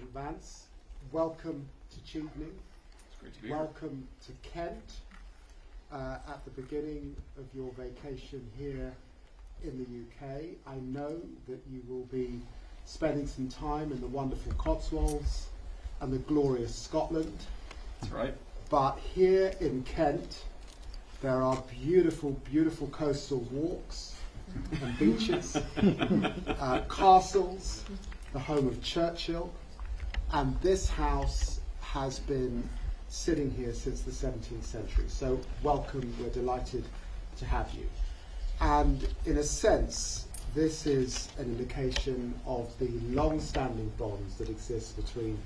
President Vance. Welcome to Chevening. It's great to be Welcome to Kent at the beginning of your vacation here in the UK. I know that you will be spending some time in the wonderful Cotswolds and the glorious Scotland. That's right. But here in Kent, there are beautiful, beautiful coastal walks and beaches, castles, the home of Churchill, and this house has been sitting here since the 17th century. So welcome, we're delighted to have you. And in a sense, this is an indication of the long-standing bonds that exist between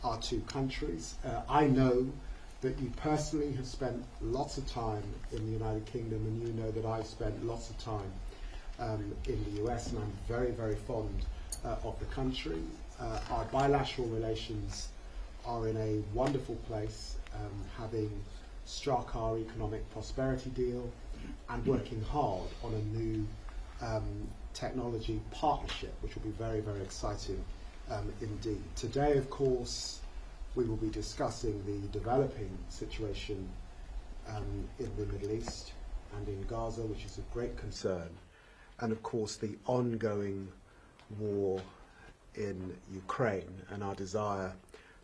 our two countries. I know that you personally have spent lots of time in the United Kingdom, and you know that I've spent lots of time in the US, and I'm very, very fond of the country. Our bilateral relations are in a wonderful place, having struck our economic prosperity deal and working hard on a new technology partnership, which will be very, very exciting indeed. Today, of course, we will be discussing the developing situation in the Middle East and in Gaza, which is of great concern, and of course the ongoing war in Ukraine and our desire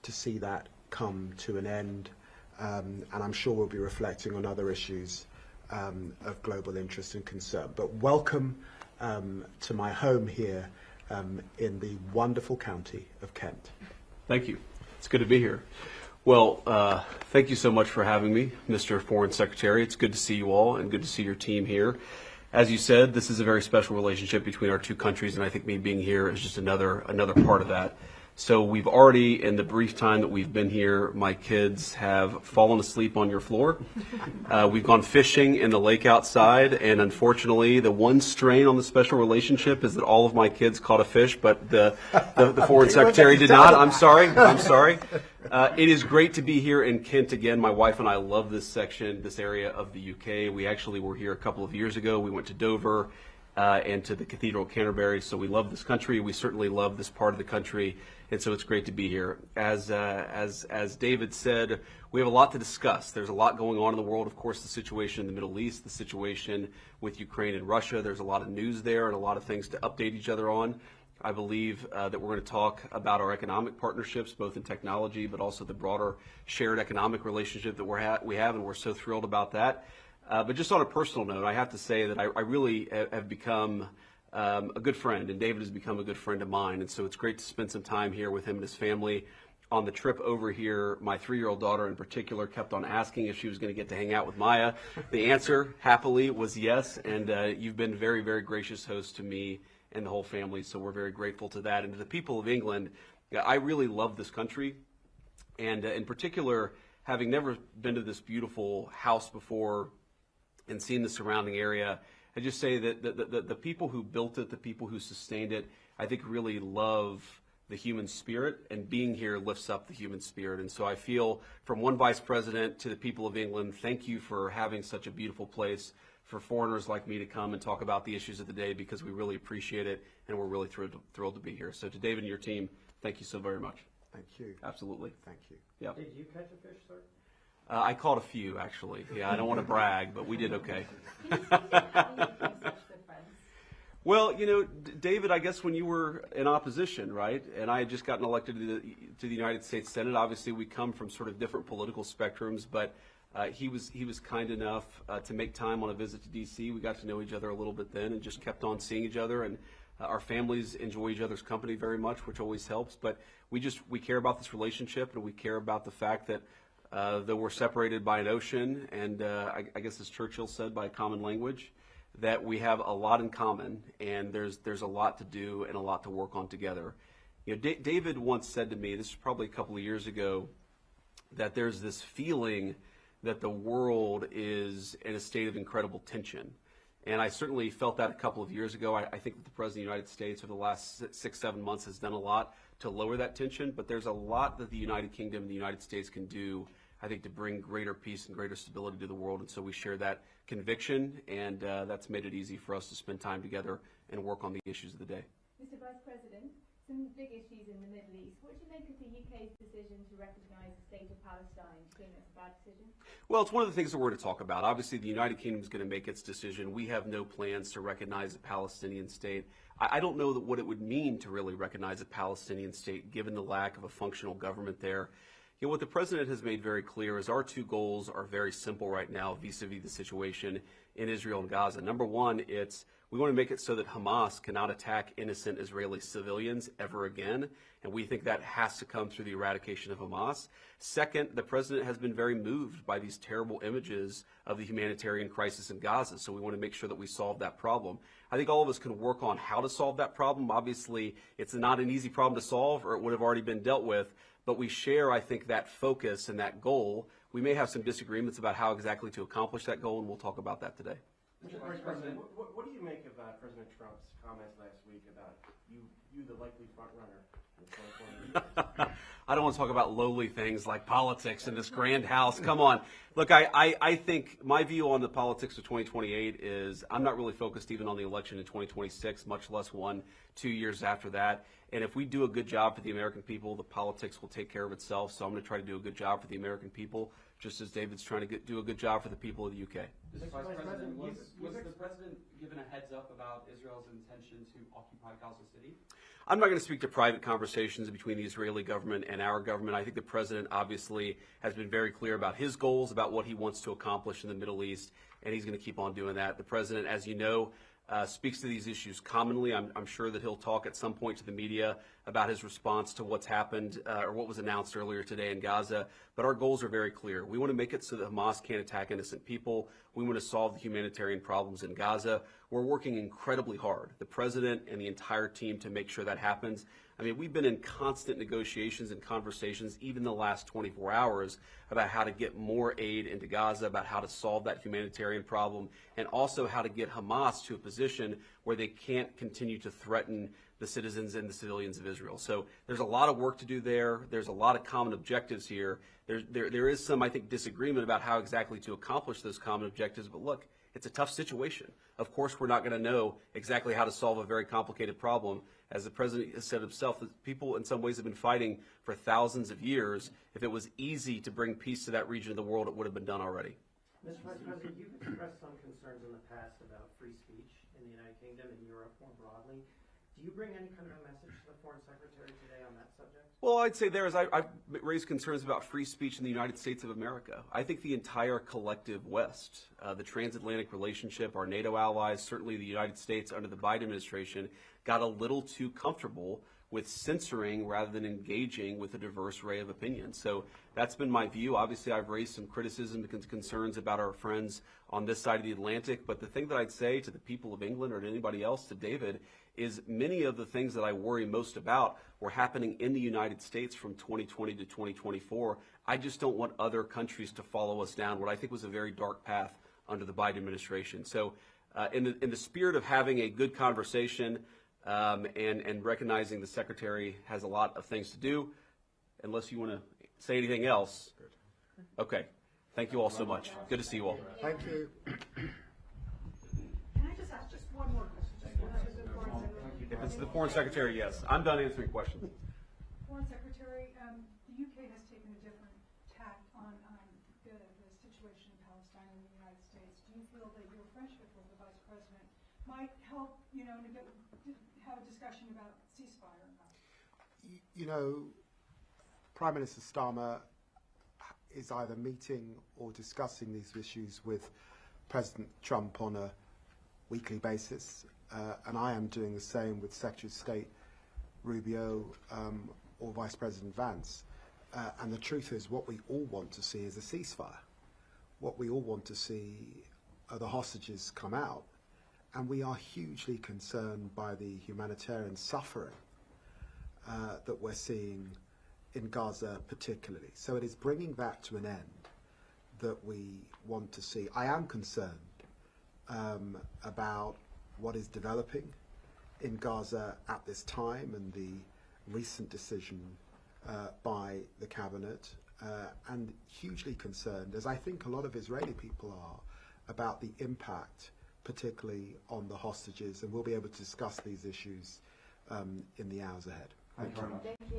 to see that come to an end, and I'm sure we'll be reflecting on other issues of global interest and concern. But welcome to my home here in the wonderful county of Kent. Thank you. It's good to be here. Well, thank you so much for having me, Mr. Foreign Secretary. It's good to see you all and good to see your team here. As you said, this is a very special relationship between our two countries, and I think me being here is just another part of that. So we've already, in the brief time that we've been here, my kids have fallen asleep on your floor. We've gone fishing in the lake outside, and unfortunately, the one strain on the special relationship is that all of my kids caught a fish, but the Foreign Secretary did not. I'm sorry. It is great to be here in Kent again. My wife and I love this section, this area of the UK. We actually were here a couple of years ago. We went to Dover and to the Cathedral of Canterbury, so we love this country. We certainly love this part of the country, and so it's great to be here. As David said, we have a lot to discuss. There's a lot going on in the world. Of course, the situation in the Middle East, the situation with Ukraine and Russia. There's a lot of news there and a lot of things to update each other on. I believe that we're going to talk about our economic partnerships, both in technology, but also the broader shared economic relationship that we have, and we're so thrilled about that. But just on a personal note, I have to say that I really have become a good friend, and David has become a good friend of mine, and so it's great to spend some time here with him and his family. On the trip over here, my 3-year-old daughter in particular kept on asking if she was going to get to hang out with Maya. The answer, happily, was yes, and you've been very, very gracious host to me and the whole family, so we're very grateful to that. And to the people of England, I really love this country, and in particular, having never been to this beautiful house before and seen the surrounding area, I just say that the people who built it, the people who sustained it, I think really love the human spirit, and being here lifts up the human spirit. And so I feel, from one vice president to the people of England, thank you for having such a beautiful place for foreigners like me to come and talk about the issues of the day, because we really appreciate it, and we're really thrilled to be here. So to David and your team, thank you so very much. Thank you. Absolutely. Thank you. Yep. Did you catch a fish, sir? I caught a few, actually. Yeah, I don't want to brag, but we did okay. Well, you know, David, I guess when you were in opposition, right, and I had just gotten elected to the United States Senate, obviously we come from sort of different political spectrums, but he was kind enough to make time on a visit to D.C. We got to know each other a little bit then and just kept on seeing each other, and our families enjoy each other's company very much, which always helps. But we care about this relationship, and we care about the fact that though we're separated by an ocean, and I guess as Churchill said, by a common language, that we have a lot in common, and there's a lot to do and a lot to work on together. You know, David once said to me, this was probably a couple of years ago, that there's this feeling that the world is in a state of incredible tension. And I certainly felt that a couple of years ago. I think that the President of the United States over the last 6-7 months has done a lot to lower that tension, but there's a lot that the United Kingdom and the United States can do, I think, to bring greater peace and greater stability to the world. And so we share that conviction, and that's made it easy for us to spend time together and work on the issues of the day. Mr. Vice President, some big issues in the Middle East. What do you make of the UK's decision to recognise the state of Palestine? Do you think that's a bad decision? Well, it's one of the things that we're going to talk about. Obviously, the United Kingdom is going to make its decision. We have no plans to recognize a Palestinian state. I don't know what it would mean to really recognize a Palestinian state, given the lack of a functional government there. You know, what the president has made very clear is our two goals are very simple right now vis-a-vis the situation in Israel and Gaza. Number one, we want to make it so that Hamas cannot attack innocent Israeli civilians ever again, and we think that has to come through the eradication of Hamas. Second, the president has been very moved by these terrible images of the humanitarian crisis in Gaza, so we want to make sure that we solve that problem. I think all of us can work on how to solve that problem. Obviously, it's not an easy problem to solve, or it would have already been dealt with, but we share, I think, that focus and that goal. We may have some disagreements about how exactly to accomplish that goal, and we'll talk about that today. Mr. Vice President, what do you make of President Trump's comments last week about you the likely front runner in 2020? I don't want to talk about lowly things like politics in this grand house. Come on. Look, I think my view on the politics of 2028 is I'm not really focused even on the election in 2026, much less 1-2 years after that. And if we do a good job for the American people, the politics will take care of itself. So I'm going to try to do a good job for the American people, just as David's trying to do a good job for the people of the UK. Mr. Vice President, was the president given a heads up about Israel's intention to occupy Gaza City? I'm not going to speak to private conversations between the Israeli government and our government. I think the president obviously has been very clear about his goals, about what he wants to accomplish in the Middle East, and he's going to keep on doing that. The president, as you know, speaks to these issues commonly. I'm sure that he'll talk at some point to the media about his response to what's happened or what was announced earlier today in Gaza. But our goals are very clear. We want to make it so that Hamas can't attack innocent people. We want to solve the humanitarian problems in Gaza. We're working incredibly hard, the president and the entire team, to make sure that happens. I mean, we've been in constant negotiations and conversations, even the last 24 hours, about how to get more aid into Gaza, about how to solve that humanitarian problem, and also how to get Hamas to a position where they can't continue to threaten the citizens and the civilians of Israel. So there's a lot of work to do there. There's a lot of common objectives here. There is some, I think, disagreement about how exactly to accomplish those common objectives. But look, it's a tough situation. Of course, we're not going to know exactly how to solve a very complicated problem. As the president has said himself, that people in some ways have been fighting for thousands of years. If it was easy to bring peace to that region of the world, it would have been done already. Mr. Vice President, you've expressed some concerns in the past about free speech in the United Kingdom and Europe more broadly. Do you bring any kind of a message to the Foreign Secretary today on that subject? Well, I'd say I've raised concerns about free speech in the United States of America. I think the entire collective West, the transatlantic relationship, our NATO allies, certainly the United States under the Biden administration, got a little too comfortable with censoring rather than engaging with a diverse array of opinions. So that's been my view. Obviously, I've raised some criticism and concerns about our friends on this side of the Atlantic. But the thing that I'd say to the people of England or to anybody else, to David, is many of the things that I worry most about were happening in the United States from 2020 to 2024. I just don't want other countries to follow us down what I think was a very dark path under the Biden administration. So in the spirit of having a good conversation, and recognizing the Secretary has a lot of things to do, unless you want to say anything else. Okay. Thank you all so much. Good to see you all. Thank you. Can I just ask just one more question? If it's the Foreign Secretary, yes. I'm done answering questions. Foreign Secretary, the UK has taken a different tack on the situation in Palestine and the United States. Do you feel that your friendship with the Vice President might help, have a discussion about ceasefire or not? You know, Prime Minister Starmer is either meeting or discussing these issues with President Trump on a weekly basis, and I am doing the same with Secretary of State Rubio or Vice President Vance. And the truth is, what we all want to see is a ceasefire. What we all want to see are the hostages come out. And we are hugely concerned by the humanitarian suffering that we're seeing in Gaza particularly. So it is bringing that to an end that we want to see. I am concerned about what is developing in Gaza at this time and the recent decision by the cabinet, and hugely concerned, as I think a lot of Israeli people are, about the impact particularly on the hostages, and we'll be able to discuss these issues in the hours ahead. Thank you.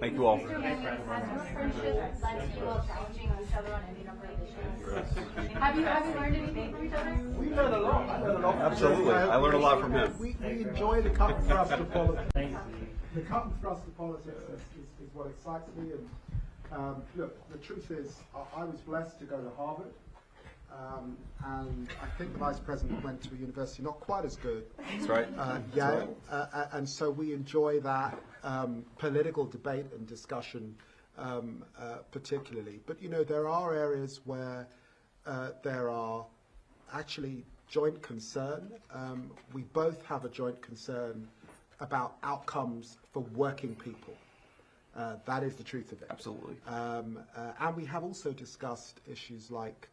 Thank you all. Mr. Lammy, has your friendship led to you all challenging each other on any number of issues? Have you learned anything from each other? We learn a lot. I learn a lot. Absolutely. I learned a lot from him. We enjoy the cut and thrust of politics. The cut and thrust of politics is what excites me. And look, the truth is, I was blessed to go to Harvard. And I think the Vice President went to a university not quite as good. That's right. Yale. And so we enjoy that political debate and discussion particularly. But, you know, there are areas where there are actually joint concern. We both have a joint concern about outcomes for working people. That is the truth of it. Absolutely. And we have also discussed issues like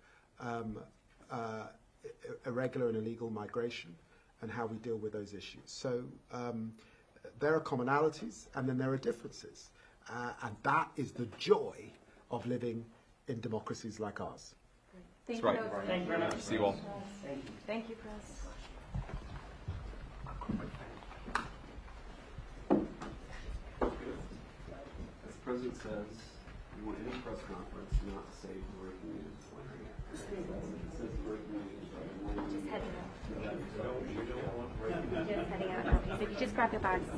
irregular and illegal migration and how we deal with those issues. So there are commonalities and then there are differences. And that is the joy of living in democracies like ours. That's right. Thank you very much. See you all. Thank you, Chris. As the President says, you want any press conference not to say breaking news. It says breaking news. Just heading out. Just heading out. He said, you just grab your bags.